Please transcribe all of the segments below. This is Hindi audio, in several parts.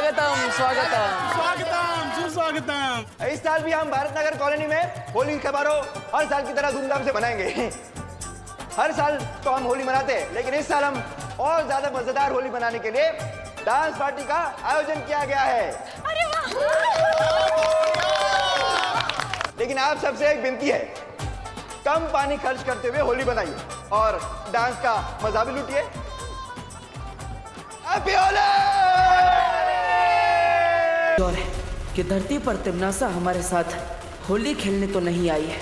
स्वागतम स्वागतम स्वागतम सुस्वागतम। इस साल भी हम भारत नगर कॉलोनी में होली का समारोह हर साल की तरह धूमधाम से मनाएंगे। हर साल तो हम होली मनाते हैं, लेकिन इस साल हम और ज्यादा मजेदार होली मनाने के लिए डांस पार्टी का आयोजन किया गया है। अरे वाह! लेकिन आप सबसे एक विनती है, कम पानी खर्च करते हुए होली बनाइए और डांस का मजा भी लूटिए। हैप्पी होली! और कि धरती पर तिमनासा हमारे साथ होली खेलने तो नहीं आई है,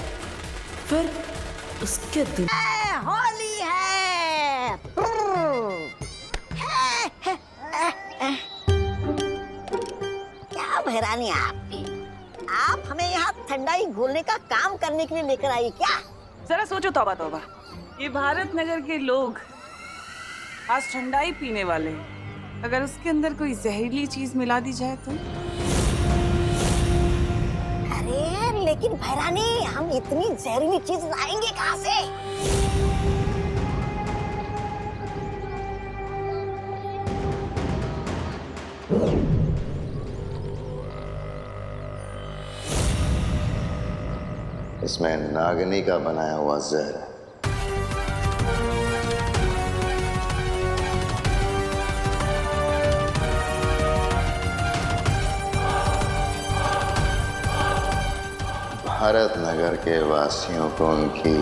फिर उसके दिन होली है। क्या भैरानी आप हमें यहाँ ठंडाई घोलने का काम करने के लिए लेकर आई क्या? जरा सोचो तौबा तौबा, ये भारत नगर के लोग आज ठंडाई पीने वाले हैं। अगर उसके अंदर कोई जहरीली चीज मिला दी जाए तो? अरे लेकिन भैरानी, हम इतनी जहरीली चीज लाएंगे कहाँ से? इसमें नागिनी का बनाया हुआ जहर है। भारत नगर के वासियों को उनकी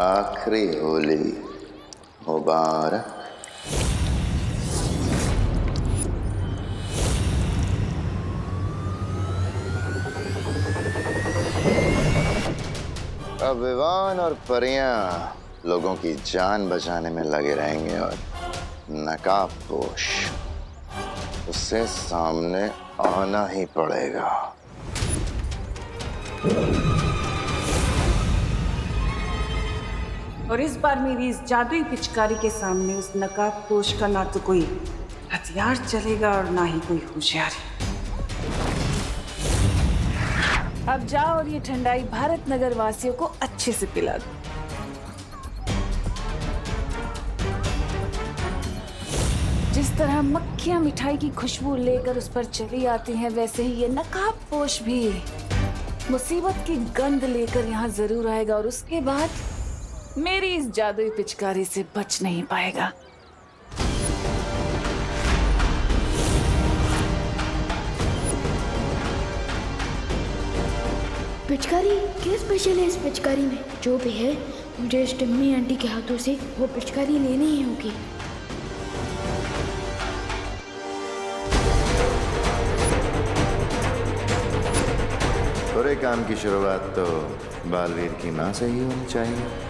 आखिरी होली मुबारक। अब विवान और परियां लोगों की जान बचाने में लगे रहेंगे और नकाबपोश उससे सामने आना ही पड़ेगा। और इस बार मेरी इस जादुई पिचकारी के सामने उस नकाबपोश का ना तो कोई हथियार चलेगा और ना ही कोई होशियारी। अब जाओ और ये ठंडाई भारत नगर वासियों को अच्छे से पिला दो। जिस तरह मक्खियां मिठाई की खुशबू लेकर उस पर चली आती हैं, वैसे ही ये नकाबपोश भी मुसीबत की गंध लेकर यहाँ जरूर आएगा और उसके बाद मेरी इस जादुई पिचकारी से बच नहीं पाएगा। पिचकारी क्या स्पेशल है इस पिचकारी में? जो भी है, मुझे इस टिम्मी आंटी के हाथों से वो पिचकारी लेनी ही होगी। बुरे काम की शुरुआत तो बालवीर की माँ से ही होनी चाहिए।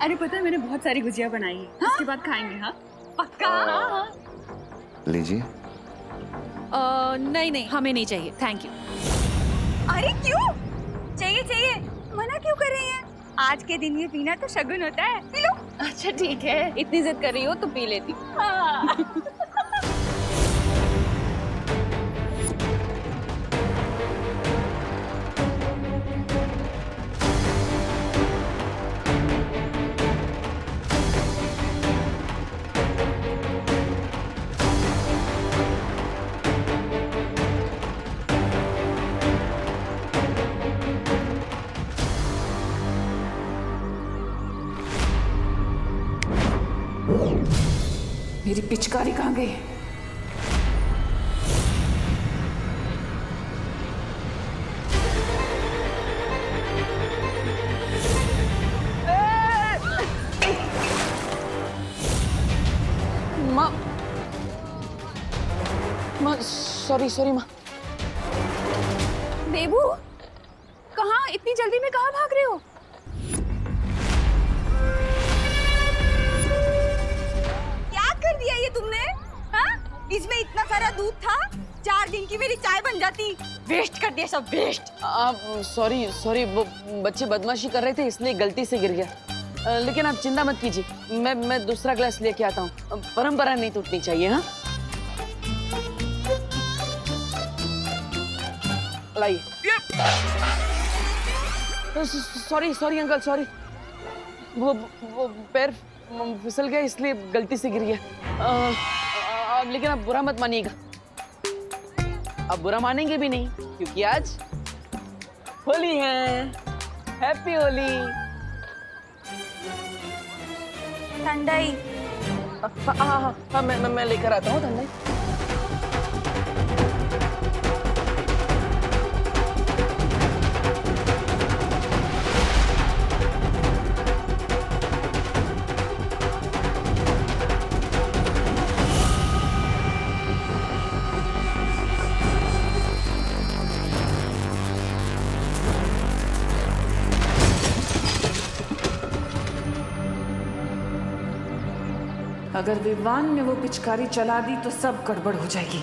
अरे पता है, मैंने बहुत सारी गुजिया बनाई है। हाँ? उसके बाद खाएंगे। हाँ पक्का। लीजिए। नहीं हमें नहीं चाहिए, थैंक यू। अरे क्यों चाहिए? मना क्यों कर रही हैं? आज के दिन ये पीना तो शगुन होता है, पी लो। अच्छा ठीक है, इतनी जिद कर रही हो तो पी लेती हूँ। मेरी पिचकारी कहाँ गई? माँ सॉरी माँ। देबू, कहाँ? इतनी जल्दी में कहाँ भाग रहे हो? कर दिया ये तुमने? हाँ? इसमें इतना सारा दूध था, 4 दिन की मेरी चाय बन जाती। वेस्ट कर दिया सब, वेस्ट। सॉरी वो बच्चे बदमाशी कर रहे थे इसलिए गलती से गिर गया। लेकिन आप चिंता मत कीजिए, मैं दूसरा ग्लास लेके आता हूँ। परंपरा नहीं टूटनी चाहिए। हाँ लाइए। Sorry uncle, sorry. वो फिसल गया इसलिए गलती से गिर गया। लेकिन आप बुरा मत मानिएगा, अब बुरा मानेंगे भी नहीं क्योंकि आज होली है। हैप्पी होली। ठंडाई। हाँ, मैं लेकर आता हूँ ठंडाई। अगर विवान ने वो पिचकारी चला दी तो सब गड़बड़ हो जाएगी।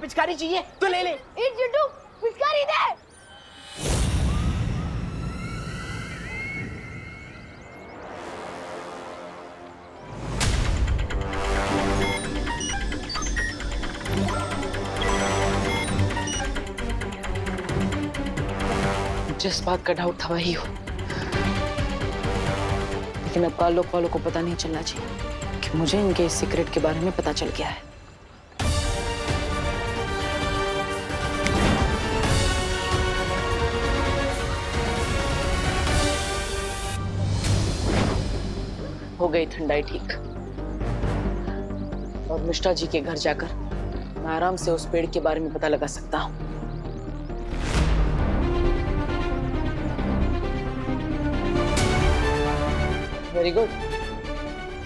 पिचकारी चाहिए तो ले ले। पिचकारी दे। जिस बात का डाउट था वही हो, लेकिन अब काल लोक वालों को पता नहीं चलना चाहिए कि मुझे इनके इस सीक्रेट के बारे में पता चल गया है। हो गई ठंडाई ठीक, और मिश्रा जी के घर जाकर मैं आराम से उस पेड़ के बारे में पता लगा सकता हूँ। Very good.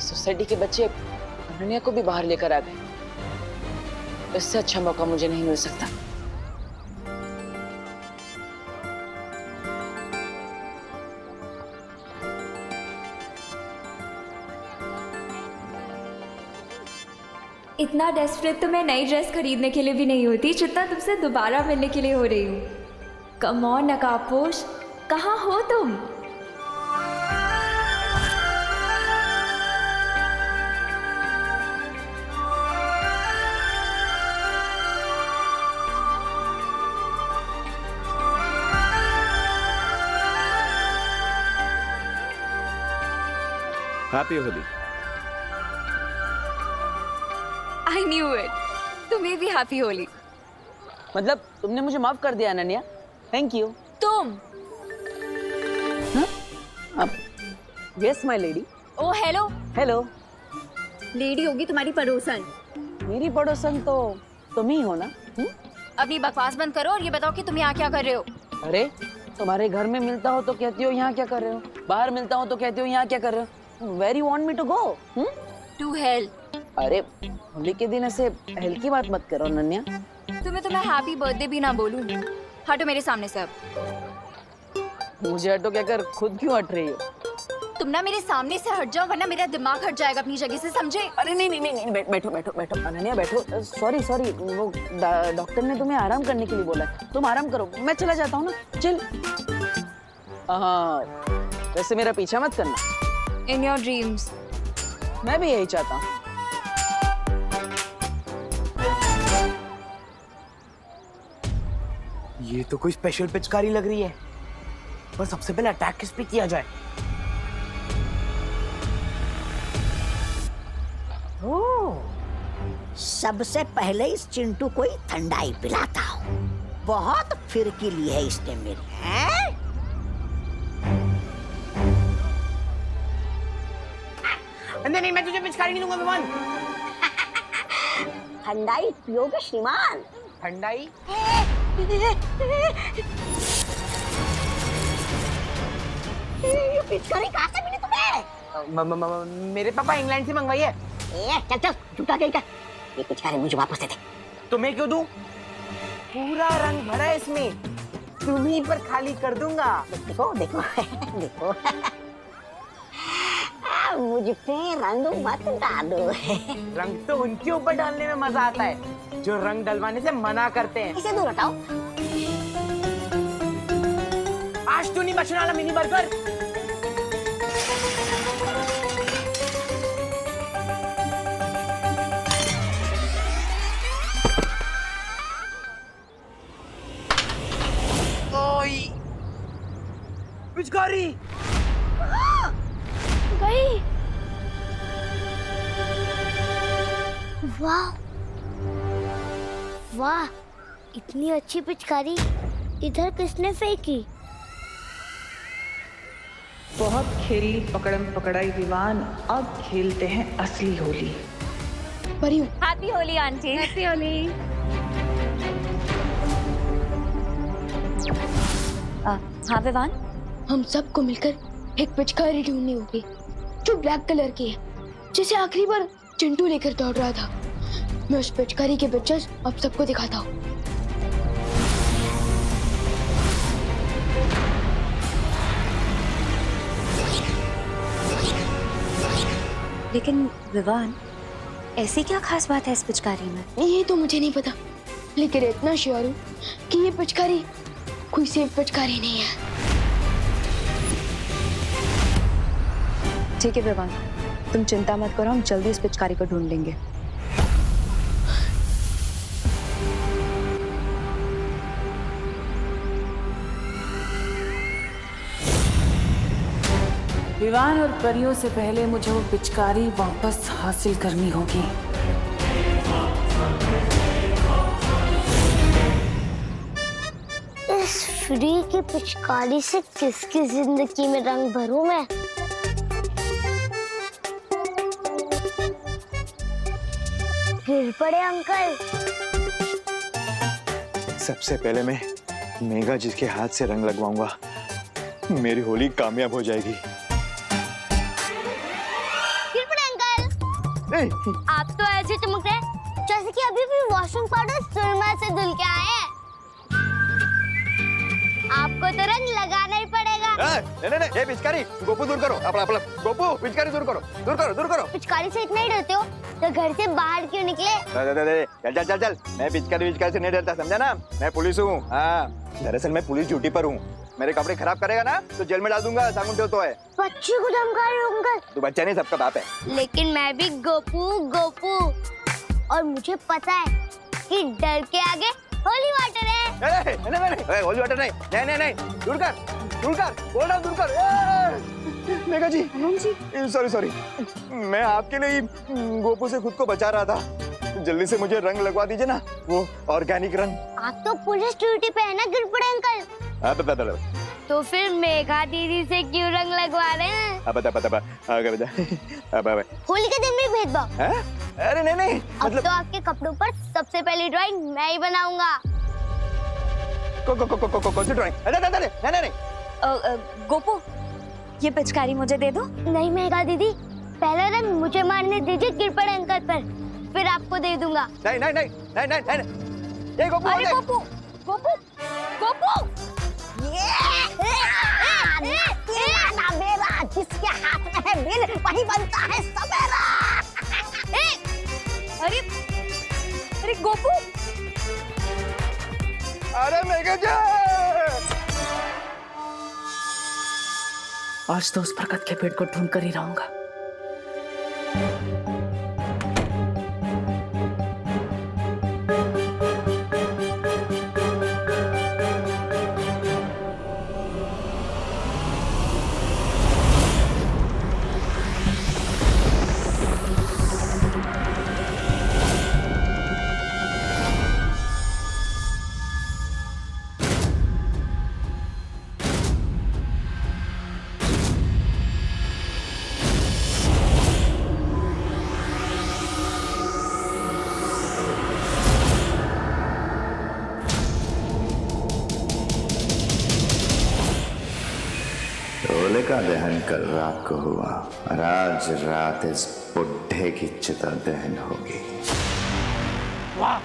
सोसाइटी के बच्चे अनन्या को भी बाहर लेकर आ गए। इससे अच्छा मौका मुझे नहीं मिल सकता। इतना डेस्परेट तो मैं नई ड्रेस खरीदने के लिए भी नहीं होती जितना तुमसे दोबारा मिलने के लिए हो रही हूँ। कम ऑन नकाबपोश, कहाँ हो तुम? Happy Holi. I knew it. तुम्हें भी हैप्पी होली। मतलब तुमने मुझे माफ कर दिया अनन्या, थैंक यू। तुम? अब yes my lady. Oh hello. Hello. Lady होगी तुम्हारी पड़ोसन। मेरी पड़ोसन तो तुम ही हो ना? अपनी बकवास बंद करो और ये बताओ कि तुम यहाँ क्या कर रहे हो? अरे तुम्हारे घर में मिलता हो तो कहती हो यहाँ क्या कर रहे हो, बाहर मिलता हो तो कहती हो यहाँ क्या कर रहे हो। Where you want me to go? To hell। अरे होली के दिन ऐसे हेल की बात मत करो अनन्या। तुम्हें तो मैं हैप्पी बर्थडे भी ना बोलूं। हटो मेरे सामने से अब। मुझे हटो कहकर खुद क्यों हट रही हो? तुम ना मेरे सामने से हट जाओ वरना मेरा दिमाग हट जाएगा अपनी जगह से, समझे? अरे नहीं, बैठो बैठो बैठो अनन्या बैठो। सॉरी वो डॉक्टर ने तुम्हें आराम करने के लिए बोला है, तुम आराम करो, मैं चला जाता हूँ ना। चिल। हाँ वैसे मेरा पीछा मत करना। In your dreams। मैं भी यही चाहता हूँ। ये तो कोई स्पेशल पिचकारी लग रही है, पर सबसे पहले अटैक किस पे किया जाए? सबसे पहले इस चिंटू को ही ठंडाई पिलाता हूँ। बहुत फिरकीली है इसने मेरी। हैं? नहीं, मैं तुझे पिचकारी नहीं दूंगा विमान। ठंडाई पियोगे श्रीमान? ठंडाई? ये पिचकारी कहाँ से मिली तुम्हें? मेरे पापा इंग्लैंड से मंगवाई है। चल झूठा कहीं का। ये पिचकारी मुझे वापस दे दे। तुम्हें क्यों दूं? पूरा रंग भरा है इसमें, तुम्हीं पर खाली कर दूंगा। देखो देखो देखो। मुझ पे रंग मत डालो। रंग तो उनके ऊपर डालने में मजा आता है जो रंग डलवाने से मना करते हैं। इसे दूर हटाओ। आज तू नहीं बचने वाला मिनी बर्गर। पिचकारी। गई। वाह वाह, इतनी अच्छी पिचकारी इधर किसने फेंकी? बहुत खेली पकड़म पकड़ाई विवान, अब खेलते हैं असली होली। परियों, happy Holi aunty. Happy Holi. हाँ विवान, हम सबको मिलकर एक पिचकारी ढूंढनी होगी जो ब्लैक कलर की है, जिसे आखिरी बार चिंटू लेकर दौड़ रहा था। मैं उस पिचकारी के पिक्चर्स अब सबको दिखाता हूँ। लेकिन विवान, ऐसी क्या खास बात है इस पिचकारी में? ये तो मुझे नहीं पता, लेकिन इतना श्योर हूँ कि ये पिचकारी कोई सेफ पिचकारी नहीं है। ठीक है विवान, तुम चिंता मत करो, हम जल्दी इस पिचकारी को ढूंढ लेंगे। विवान और परियों से पहले मुझे वो पिचकारी वापस हासिल करनी होगी। इस फ्री की पिचकारी से किसकी जिंदगी में रंग भरूं मैं? गिर पड़े अंकल। सबसे पहले मैं मेघा जी के हाथ से रंग लगवाऊंगा, मेरी होली कामयाब हो जाएगी। गिर पड़े अंकल। आप तो ऐसे चमक रहे जैसे कि अभी भी वॉशिंग पाउडर सुरमा से धुल के आए हैं। आपको तो रंग लगाना ही पड़ेगा। नहीं, ये पिचकारी गोपू दूर करो, अपना गोपू पिचकारी दूर करो। पिचकारी से इतना ही डरते हो तो घर से बाहर क्यों निकले? चल, मैं पिचकारी से नहीं डरता, समझा ना? मैं पुलिस हूँ। हाँ, दरअसल मैं पुलिस ड्यूटी पर हूँ। मेरे कपड़े खराब करेगा ना तो जेल में डाल दूंगा, सागुन तो है। बच्चे को धमका रहे हो अंकल? तू बच्चा नहीं, सबका बाप है। लेकिन मैं भी गोपू और मुझे पता है कि डर के आगे होली वाटर है। नहीं, होली वाटर नहीं, दूर कर, बोल रहा हूँ दूर कर। मेघा जी, सॉरी, मैं आपके लिए गोपू से खुद को बचा रहा था। जल्दी से मुझे रंग लगवा दीजिए ना, वो ऑर्गेनिक रंग। आप तो पुलिस ड्यूटी पे है ना गिर पड़े अंकल? तो फिर मेघा दीदी से क्यों रंग लगवा रहे हैं? होली के दिन में भेदभाव? अरे नहीं, अब तो आपके कपड़ों पर सबसे पहली ड्राइंग मैं ही बनाऊंगा। कौन सी ड्राइंग? नहीं। गोपू, ये पिचकारी मुझे दे दो। नहीं मेघा दीदी, पहला रंग मुझे मारने दीजिए गिर पड़े अंकल पर, फिर आपको दे दूंगा। नहीं। ये गोपू, अरे गोपू, जिसके हाथ में है बिल वही बनता है सवेरा। अरे गोपू, अरे मेघा जी, आज तो उस बरकत के पेड़ को ढूंढ कर ही रहूंगा। होलिका दहन कल रात को हुआ और आज रात इस बुढ़े की चिता दहन होगी। वाह,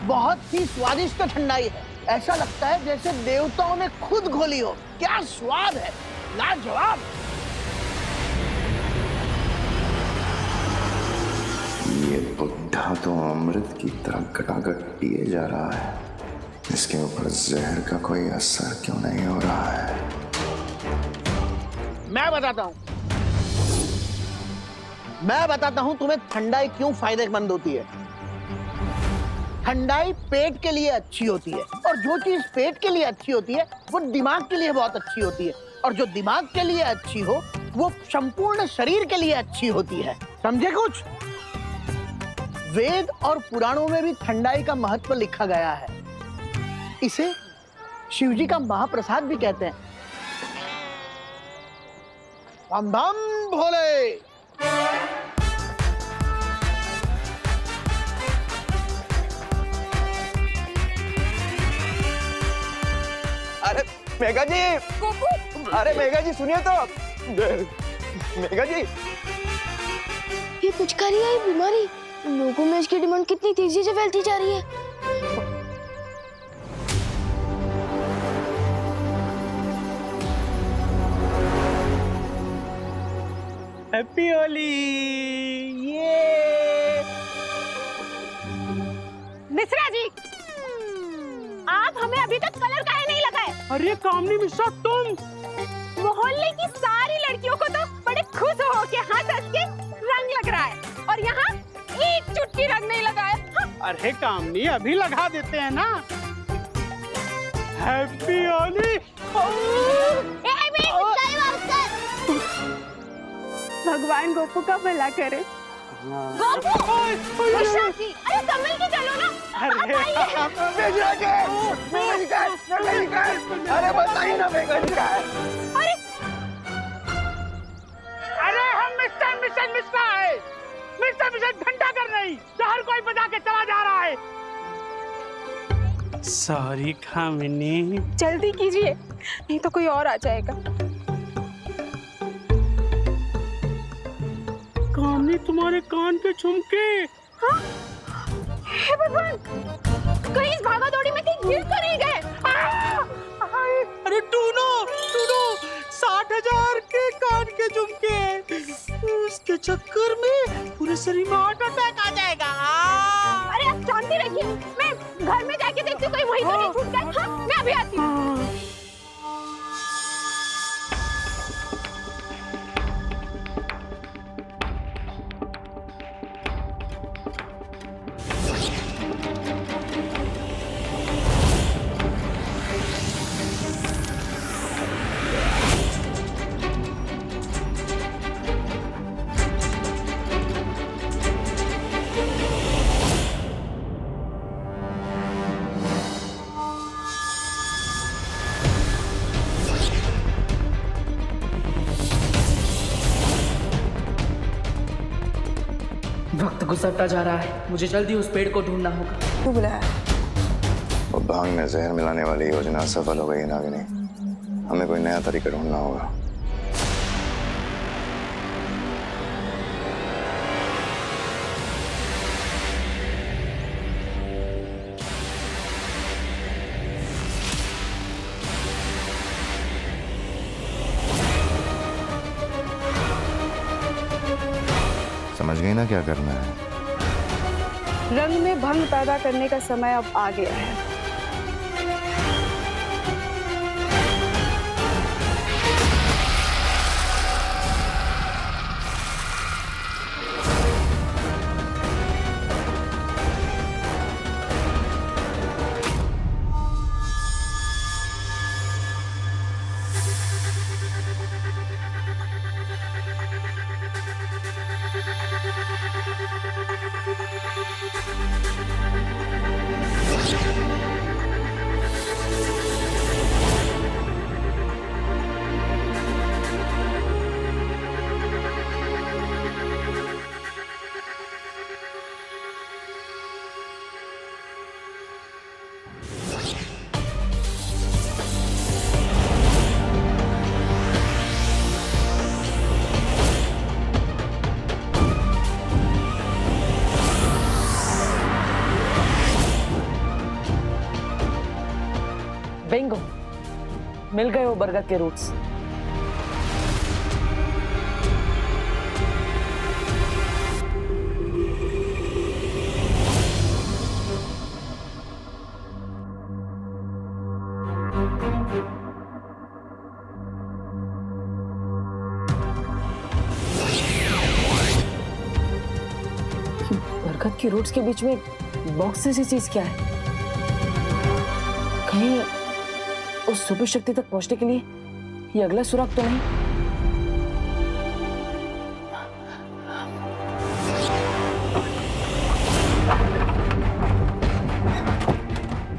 बहुत ही स्वादिष्ट ठंडाई है। ऐसा लगता है जैसे देवताओं ने खुद घोली हो। क्या स्वाद है, लाजवाब। ये बुढ़ा तो अमृत की तरह गटागट पिए जा रहा है, इसके ऊपर जहर का कोई असर क्यों नहीं हो रहा है? मैं बताता हूं तुम्हें ठंडाई क्यों फायदेमंद होती है। ठंडाई पेट के लिए अच्छी होती है, और जो चीज पेट के लिए अच्छी होती है वो दिमाग के लिए बहुत अच्छी होती है। और जो दिमाग के लिए अच्छी हो वो संपूर्ण शरीर के लिए अच्छी होती है। समझे कुछ? वेद और पुराणों में भी ठंडाई का महत्व लिखा गया है। इसे शिवजी का महाप्रसाद भी कहते हैं। बम बम भोले। अरे मेघा जी, अरे मेघा जी सुनिए तो। मेघा जी, ये पिचकारी है, ये बीमारी, लोगों में इसकी डिमांड कितनी तेजी से फैलती जा रही है। हैप्पी होली। ये मिश्रा जी, आप हमें अभी तक कलर काहे नहीं लगाए? अरे कामनी मिश्रा, तुम मोहल्ले की सारी लड़कियों को तो बड़े खुश हो के हंस के रंग लग रहा है, और यहाँ एक चुटकी रंग नहीं लगाए। हाँ। अरे कामनी, अभी लगा देते हैं ना। हैप्पी होली। भगवान गोपू का भला करे। गोपू, मिश्रा जी, अरे संभल के चलो ना। मेघा जी, अरे बताइए ना मेघा जी क्या है? अरे हम मिस्टर मिश्रा है। मिस्टर घंटा कर नहीं, हर कोई बजा के चला जा रहा है। सॉरी कामिनी। जल्दी कीजिए, नहीं तो कोई और आ जाएगा। कामनी, तुम्हारे कान के झुमके। हाँ? हे भगवान, कहीं इस भागा दौड़ी में कहीं गिर तो नहीं गए? अरे टूनो 60,000 के कान के झुमके, उसके चक्कर में पूरे शरीर में हार्ट अटैक आ जाएगा। अरे आप शांति रखिए, मैं घर में जाके देखती हूँ कहीं वही तो नहीं छूट गए। हाँ, मैं अभी आती हूँ। वक्त गुजरता जा रहा है, मुझे जल्दी उस पेड़ को ढूंढना होगा। क्यों बुलाया? वो भांग में जहर मिलाने वाली योजना असफल हो गई है नागिनी। हमें कोई नया तरीका ढूंढना होगा। समझ गई ना क्या करना है? रंग में भंग पैदा करने का समय अब आ गया है। बिंगो, मिल गए वो बरगद के रूट्स। बरगद की रूट्स के बीच में बॉक्स जैसी चीज क्या है? कहीं उस सुपर शक्ति तक पहुंचने के लिए ये अगला सुराग तो नहीं?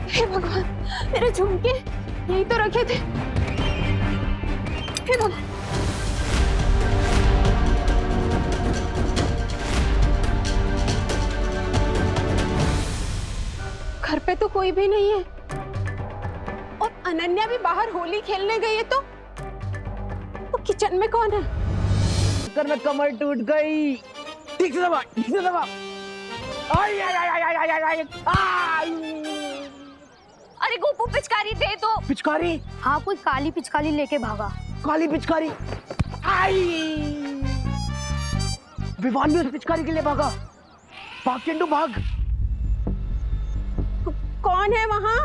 हे भगवान, मेरे झुमके यही तो रखे थे। हे भगवान, घर पे तो कोई भी नहीं है और अनन्या भी बाहर होली खेलने गई है, तो किचन में कौन है? कर में कमर टूट गई। ठीक से दबा, ठीक से दबा। आई आई आई आई आई आई आई। अरे गोपू पिचकारी दे दो। पिचकारी? हाँ, कोई काली पिचकारी लेके भागा। काली पिचकारी? आई। विवान भी उस पिचकारी के लिए भागा। भाग चिंटू भाग। कौन है वहाँ?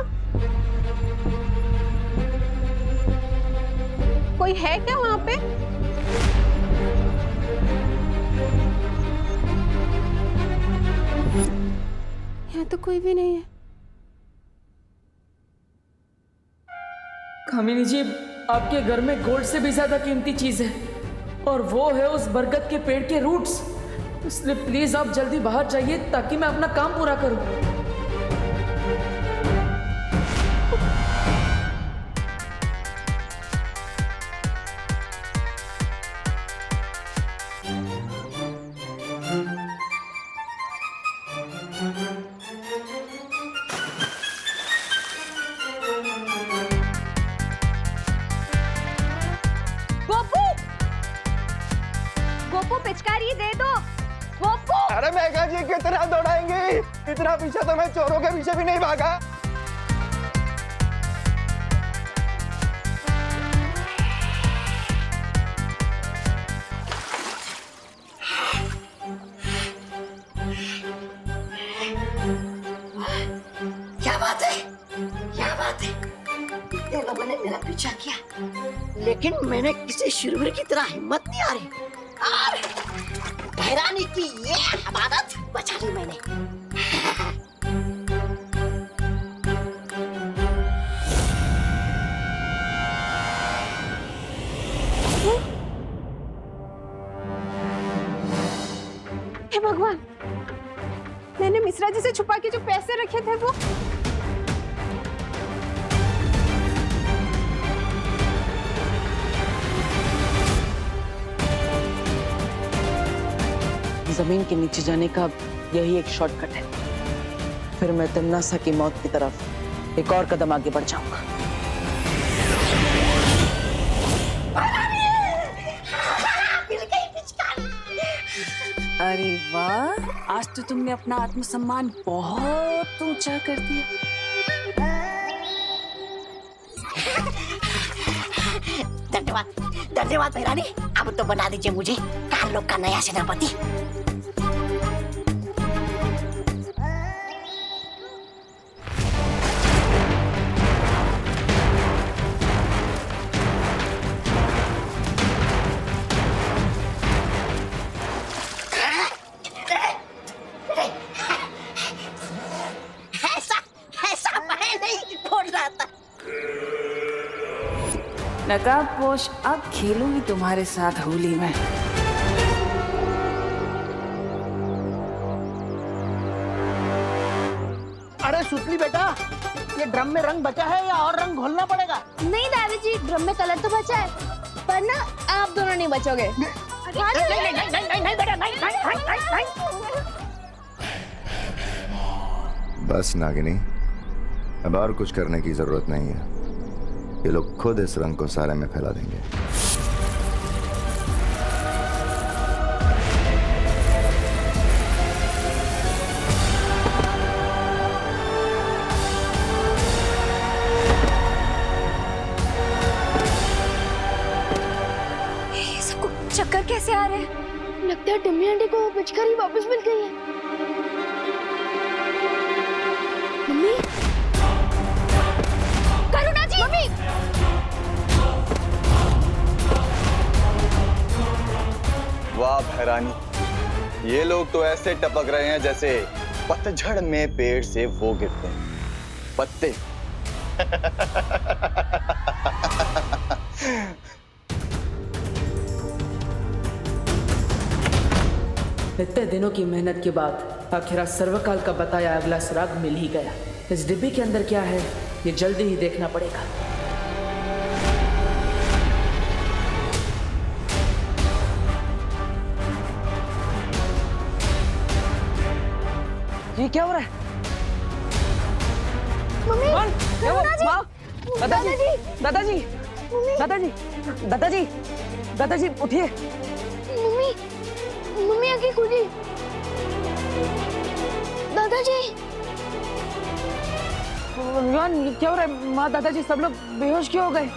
कोई है क्या वहाँ पे? यहाँ तो कोई भी नहीं है। कामिनी जी, आपके घर में गोल्ड से भी ज्यादा कीमती चीज है और वो है उस बरगद के पेड़ के रूट्स। इसलिए प्लीज आप जल्दी बाहर जाइए ताकि मैं अपना काम पूरा करूं। पिचकारी दे दो गोपू। अरे मेघा जी कितना दौड़ाएंगे, इतना पीछे तो मैं चोरों के पीछे भी नहीं भागा। क्या बात है, क्या बात है। ये लोगों ने मेरा पीछा किया, लेकिन मैंने किसी शुरवीर की तरह हिम्मत नहीं आ रही। भैरानी की ये हमारत बचा ली मैंने। हे भगवान, मैंने मिश्रा जी से छुपा के जो पैसे रखे थे वो। जमीन के नीचे जाने का यही एक शॉर्टकट है, फिर मैं तन्नासा की मौत की तरफ एक और कदम आगे बढ़ जाऊंगा। अरे वाह, आज तो तुमने अपना आत्मसम्मान बहुत ऊंचा कर दिया। धन्यवाद, धन्यवाद भैरानी। अब तो बना दीजिए मुझे कार्लो का नया सेनापति। ऐसा मैं नहीं बोल रहा था। नकाबपोश, अब खेलूंगी तुम्हारे साथ होली में। अरे सुतली बेटा, ये ड्रम में रंग बचा है या और रंग घोलना पड़ेगा? नहीं दादाजी, ड्रम में कलर तो बचा है, पर ना आप दोनों नहीं बचोगे। नहीं बेटा, नहीं। बस नागिनी, अब और कुछ करने की जरूरत नहीं है। ये लोग खुद इस रंग को सारे में फैला देंगे। ये सबको चक्कर कैसे आ रहे हैं? लगता है टम्मी आंटी को पिचकारी वापस मिल गई है। मम्मी, करुणा जी, मम्मी। वाह भैरानी, ये लोग तो ऐसे टपक रहे हैं जैसे पतझड़ में पेड़ से वो गिरते हैं पत्ते। इतने दिनों की मेहनत के बाद आखिर सर्वकाल का बताया अगला सुराग मिल ही गया। इस डिब्बे के अंदर क्या है ये जल्दी ही देखना पड़ेगा। ये क्या हो रहा है? मम्मी, क्या हुआ? दादाजी, माँ, दादाजी, दादाजी, मम्मी, दादाजी, दादाजी, दादाजी उठिए। मम्मी, मम्मी आंखें खुली। दादाजी, विवान ये क्या हो रहा है? माँ, दादाजी सब लोग बेहोश क्यों हो गए?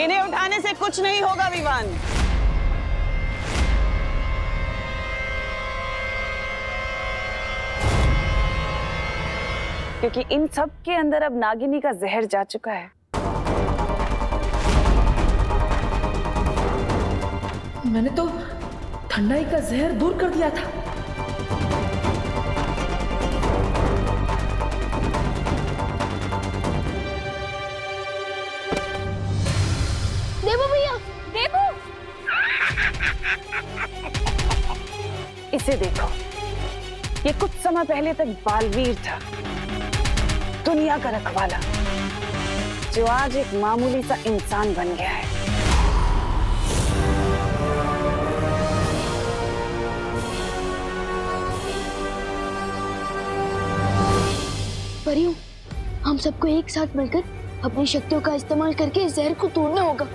इन्हें उठाने से कुछ नहीं होगा विवान। क्योंकि इन सब के अंदर अब नागिनी का जहर जा चुका है। मैंने तो ठंडाई का जहर दूर कर दिया था। देखो भैया, देखो। इसे देखो, ये कुछ समय पहले तक बालवीर था, दुनिया का रखवाला, जो आज एक मामूली सा इंसान बन गया है। परियों, हम सबको एक साथ मिलकर अपनी शक्तियों का इस्तेमाल करके इस जहर को तोड़ना होगा।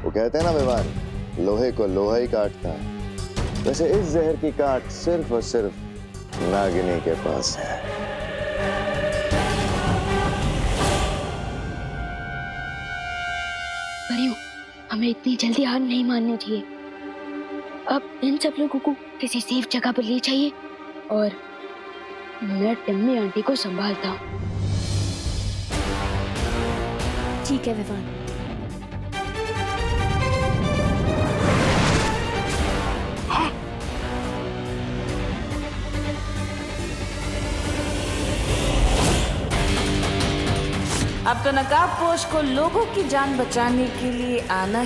वो कहते हैं ना विवान, लोहे को लोहा ही काटता है। वैसे इस जहर की काट सिर्फ और सिर्फ नागिनी के पास है। परियों, हमें इतनी जल्दी हार नहीं माननी चाहिए। अब इन सब लोगों को किसी सेफ जगह पर ले जाइए और मैं टिम्मी आंटी को संभालता हूँ। ठीक है विवान। अब तो नकाबपोश को लोगों की जान बचाने के लिए आना